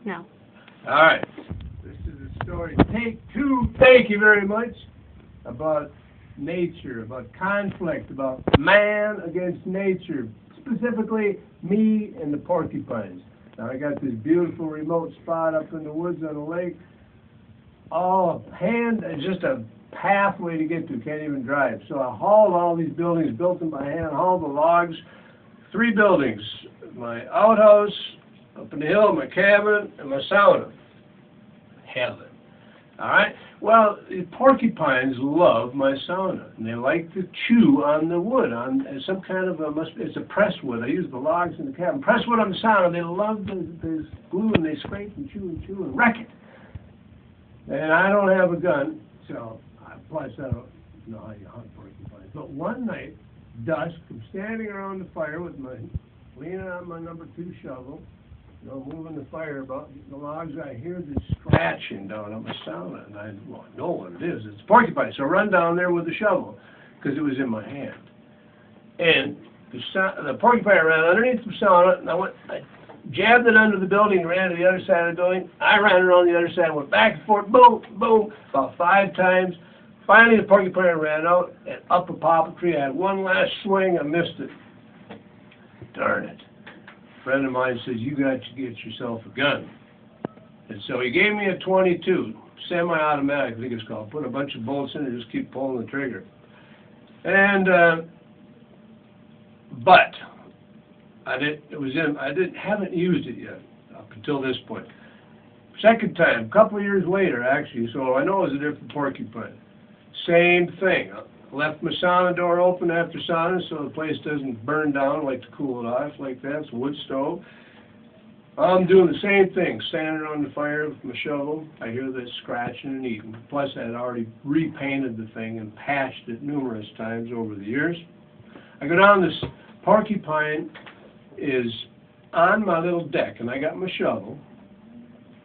No. All right. This is a story, take two, thank you very much, about nature, about conflict, about man against nature, specifically me and the porcupines. Now, I got this beautiful remote spot up in the woods on the lake. Just a pathway to get to, can't even drive. So I hauled all these buildings, built them by hand, hauled the logs, 3 buildings, my outhouse, up in the hill, my cabin, and my sauna. Heaven. All right? Well, the porcupines love my sauna, and they like to chew on the wood, on some kind of it's a press wood. I use the logs in the cabin. Press wood on the sauna, they love the glue, and they scrape and chew and wreck it. And I don't have a gun, so plus I don't know how you hunt porcupines. But one night, dusk, I'm standing around the fire with leaning on my number 2 shovel, moving the fire about, the logs. I hear this scratching down on my sauna, and I know what it is. It's a porcupine. So I run down there with the shovel, because it was in my hand. And the porcupine ran underneath the sauna, and I jabbed it under the building and ran to the other side of the building. I ran around the other side, went back and forth, boom, boom, about 5 times. Finally, the porcupine ran out and up a poplar tree. I had one last swing. I missed it. Darn it. A friend of mine says, you got to get yourself a gun. And so he gave me a 22, semi-automatic, I think it's called. Put a bunch of bolts in it and just keep pulling the trigger. And, but I haven't used it yet up until this point. Second time, a couple of years later, actually, so I know it was a different porcupine. Same thing. I left my sauna door open after sauna so the place doesn't burn down. I like to cool it off like that. It's a wood stove. I'm doing the same thing, standing around the fire with my shovel. I hear this scratching and eating. Plus, I had already repainted the thing and patched it numerous times over the years. I go down, this porcupine is on my little deck, and I got my shovel.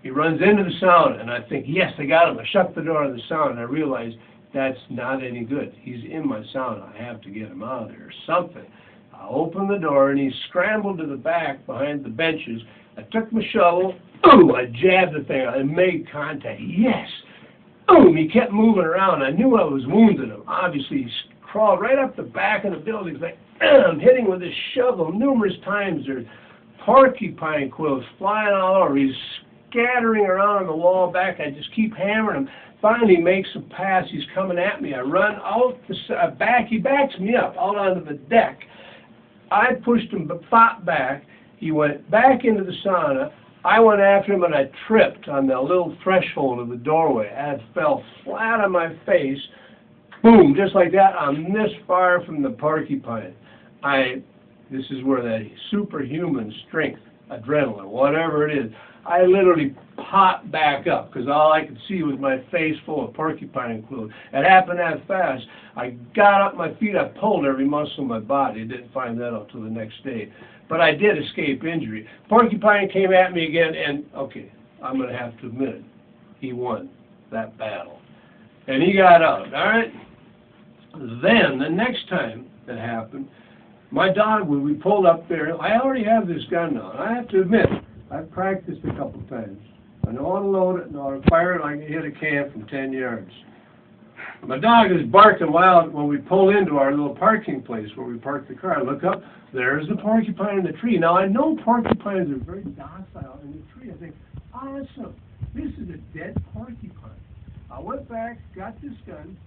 He runs into the sauna, and I think, yes, I got him. I shut the door of the sauna, and I realize that's not any good. He's in my sauna. I have to get him out of there or something. I opened the door, and he scrambled to the back behind the benches. I took my shovel. Ooh, I jabbed the thing. I made contact. Yes. Boom, he kept moving around. I knew I was wounding him. Obviously, he crawled right up the back of the building. It's like, I'm hitting with this shovel numerous times. There's porcupine quills flying all over. He's scattering around on the wall back. I just keep hammering him. Finally, he makes a pass. He's coming at me. I run out the back. He backs me up out onto the deck. I pushed him back. He went back into the sauna. I went after him, and I tripped on the little threshold of the doorway. I fell flat on my face. Boom, just like that. I'm this far from the porcupine. This is where that superhuman strength, adrenaline, whatever it is, I literally popped back up because all I could see was my face full of porcupine glue. It happened that fast. I got up my feet. I pulled every muscle in my body. I didn't find that out till the next day. But I did escape injury. Porcupine came at me again, and, okay, I'm going to have to admit it. He won that battle. And he got out, all right? Then, the next time that happened, my dog, when we pulled up there, I already have this gun now. I have to admit, I've practiced a couple times. I know how to load it, I know how to fire it, I can hit a can from 10 yards. My dog is barking wild when we pull into our little parking place where we park the car. I look up, there's the porcupine in the tree. Now, I know porcupines are very docile in the tree. I think, awesome, this is a dead porcupine. I went back, got this gun,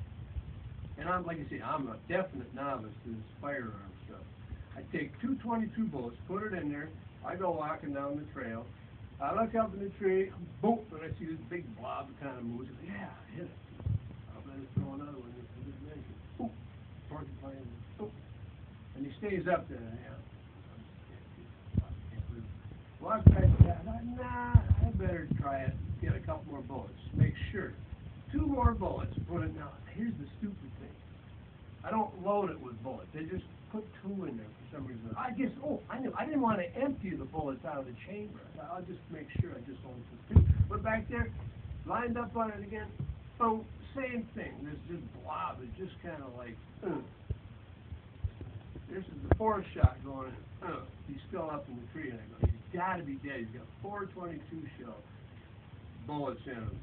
and I'm, like I say, I'm a definite novice to this firearm stuff. I take 2 22 bullets, put it in there. I go walking down the trail. I look up in the tree, boom, and I see this big blob that kind of moves. I go, yeah, hit it. I'll better throw another one just for good measure. Boom, porcupine, boom. And he stays up there. Walk back to that. Nah, I better try it. Get a couple more bullets. Make sure. 2 more bullets. Put it now. Here's the stupid thing. I don't load it with bullets. They just put 2 in there for some reason. I knew. I didn't want to empty the bullets out of the chamber. I'll just make sure I just only put 2. Put back there, lined up on it again. Boom, same thing. This just blob is just kind of like, This is the 4th shot going, he's still up in the tree. And I go, got to be dead. He's got 422 shell bullets in him.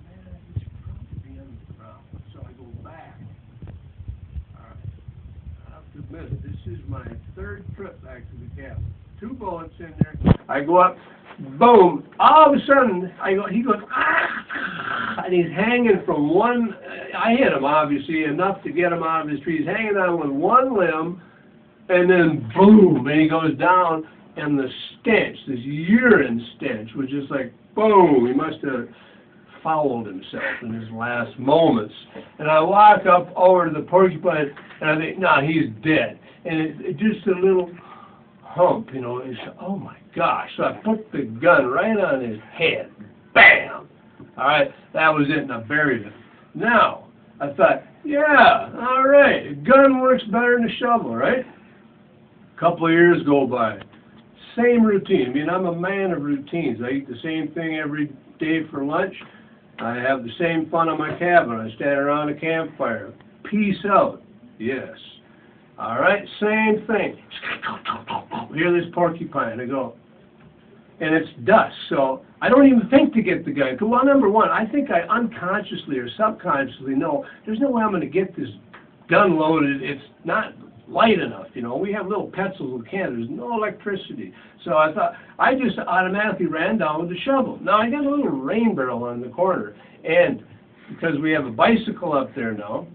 Man, he should probably be on the ground. So I go back. All right. I have to admit, this is my third trip back to the cabin. 2 bullets in there. I go up, boom. All of a sudden, he goes, ah, and he's hanging from one. I hit him, obviously, enough to get him out of his tree. He's hanging on with one limb, and then boom, and he goes down, and the stench, this urine stench, was just like, boom. He must have fouled himself in his last moments. And I walk up over to the porcupine, and I think, no, he's dead. And it's just a little hump, you know. It's, oh my gosh. So I put the gun right on his head. Bam! All right, that was it, and I buried him. Now, I thought, yeah, all right, a gun works better than a shovel, right? A couple of years go by. Same routine. I mean, I'm a man of routines. I eat the same thing every day for lunch. I have the same fun in my cabin. I stand around a campfire. Peace out. Yes. All right, same thing. Hear this porcupine. I go, and it's dusk, so I don't even think to get the gun. Well, number one, I think I unconsciously or subconsciously know there's no way I'm going to get this gun loaded. It's not light enough, you know. We have little pencils with cans. There's no electricity. So I thought, I just automatically ran down with the shovel. Now, I got a little rain barrel on the corner, and because we have a bicycle up there now,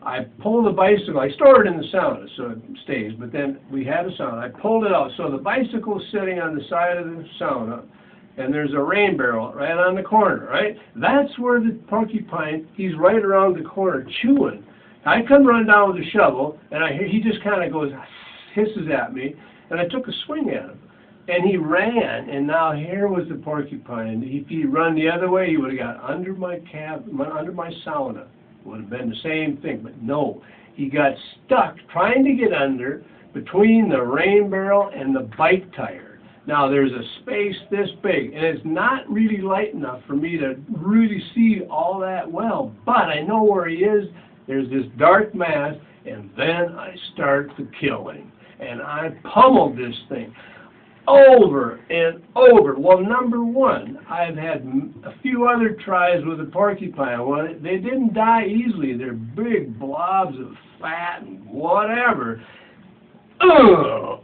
I pulled the bicycle. I stored it in the sauna so it stays, but then we had a sauna. I pulled it out. So the bicycle's sitting on the side of the sauna, and there's a rain barrel right on the corner, right? That's where the porcupine, he's right around the corner chewing. I come running down with a shovel, and I hear he just kind of goes, hisses at me, and I took a swing at him. And he ran, and now here was the porcupine. If he'd run the other way, he would have got under my under my sauna. Would have been the same thing, but no. He got stuck trying to get under between the rain barrel and the bike tire. Now, there's a space this big, and it's not really light enough for me to really see all that well, but I know where he is. There's this dark mass, and then I start the killing, and I pummeled this thing over and over. Well, number one, I've had a few other tries with a porcupine. Well, they didn't die easily. They're big blobs of fat and whatever. Oh,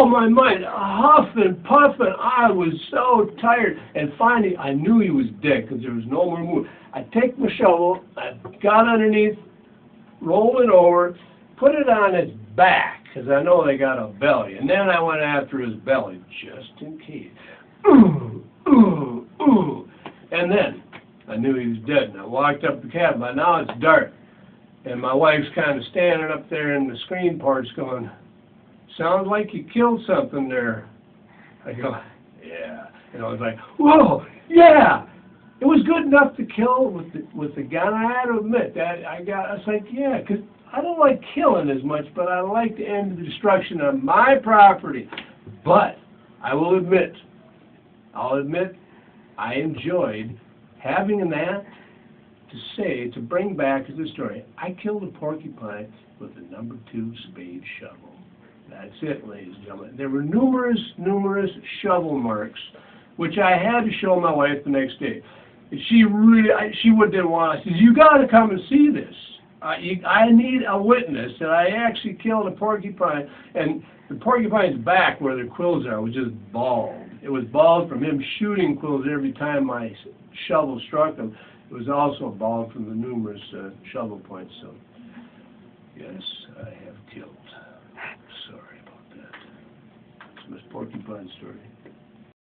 my mind, huffing, puffing. I was so tired. And finally, I knew he was dead because there was no more movement. I take my shovel, I got underneath, rolled it over, put it on its back, because I know they got a belly. And then I went after his belly, just in case. And then I knew he was dead, and I walked up the cabin. By now it's dark, and my wife's kind of standing up there in the screen porch going, sounds like you killed something there. I go, yeah. And I was like, whoa, yeah. It was good enough to kill with the gun. I had to admit that. I was like, yeah, because I don't like killing as much, but I like to end the destruction of my property. But I will admit, I enjoyed having that to say, to bring back as a story. I killed a porcupine with a number 2 spade shovel. That's it, ladies and gentlemen. There were numerous shovel marks, which I had to show my wife the next day. She didn't want. I said, you got to come and see this. I need a witness that I actually killed a porcupine, and the porcupine's back where the quills are was just bald. It was bald from him shooting quills every time my shovel struck him. It was also bald from the numerous shovel points. So, yes, I have killed. Sorry about that. It's my porcupine story.